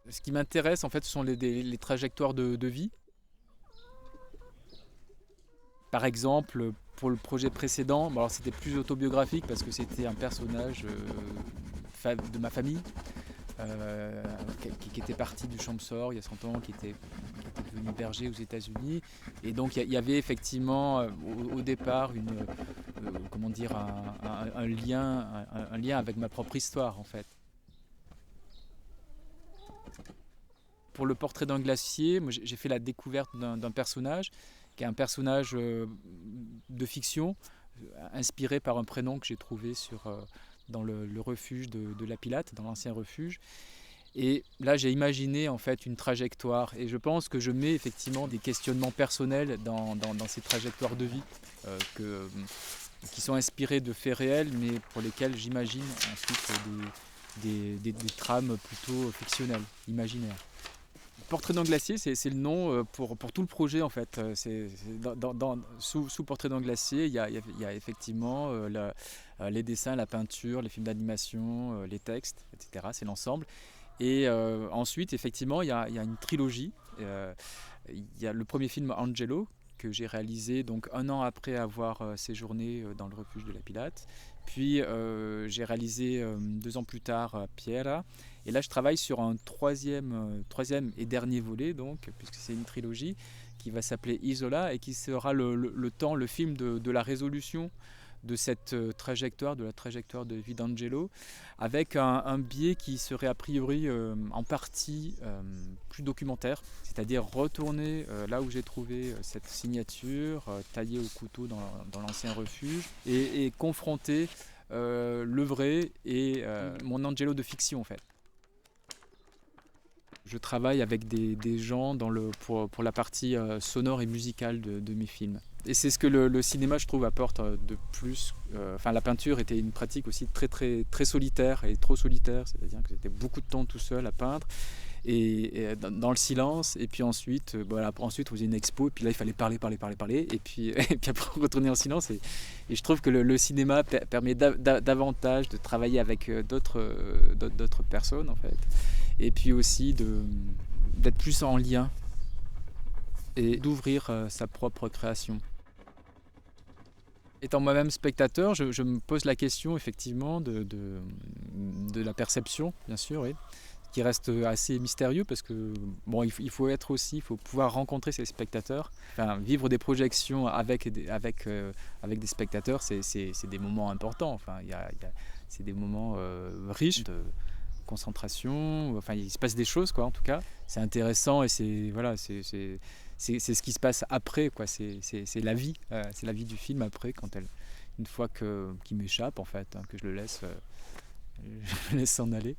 Ce qui m'intéresse, en fait, ce sont les trajectoires de vie. Par exemple, pour le projet précédent, bon, alors c'était plus autobiographique parce que c'était un personnage de ma famille qui était parti du Champsaur il y a 100 ans, qui était devenu berger aux États-Unis. Et donc il y avait effectivement au départ comment dire, un lien avec ma propre histoire en fait. Pour le portrait d'un glacier, moi, j'ai fait la découverte d'un personnage qui est un personnage de fiction inspiré par un prénom que j'ai trouvé dans le refuge de la Pilate, dans l'ancien refuge. Et là, j'ai imaginé en fait une trajectoire. Et je pense que je mets effectivement des questionnements personnels dans ces trajectoires de vie qui sont inspirés de faits réels, mais pour lesquels j'imagine ensuite des trames plutôt fictionnelles, imaginaires. Portrait d'un glacier, c'est le nom pour tout le projet en fait. Sous Portrait d'un glacier, il y a effectivement les dessins, la peinture, les films d'animation, les textes, etc. C'est l'ensemble. Et ensuite, effectivement, il y a une trilogie. Il y a le premier film Angelo que j'ai réalisé donc un an après avoir séjourné dans le refuge de la Pilate. Puis j'ai réalisé 2 ans plus tard Piera. Et là, je travaille sur un troisième et dernier volet, donc, puisque c'est une trilogie, qui va s'appeler Isola et qui sera le film de la résolution de cette trajectoire, de la trajectoire de vie d'Angelo, avec un biais qui serait a priori en partie plus documentaire, c'est-à-dire retourner là où j'ai trouvé cette signature, taillée au couteau dans l'ancien refuge, et confronter le vrai et mon Angelo de fiction en fait. Je travaille avec des gens pour la partie sonore et musicale de mes films. Et c'est ce que le cinéma, je trouve, apporte de plus. Enfin, la peinture était une pratique aussi très, très, très solitaire et trop solitaire, c'est-à-dire que c'était beaucoup de temps tout seul à peindre et dans le silence. Et puis ensuite, voilà, ensuite, on faisait une expo, et puis là, il fallait parler, parler, parler, parler. Et puis, et puis après, on retournait en silence. Et je trouve que le cinéma permet davantage de travailler avec d'autres personnes, en fait. Et puis aussi d'être plus en lien et d'ouvrir sa propre création. Étant moi-même spectateur, je me pose la question effectivement de la perception, bien sûr, oui, qui reste assez mystérieux parce que bon, il faut être aussi, il faut pouvoir rencontrer ses spectateurs, enfin, vivre des projections avec des spectateurs, c'est des moments importants. Enfin, c'est des moments riches de concentration. Enfin, il se passe des choses, quoi, en tout cas. C'est intéressant et c'est voilà, c'est ce qui se passe après, quoi. C'est la vie, c'est la vie du film après, une fois qu'il m'échappe, en fait, hein, que je le laisse s'en aller.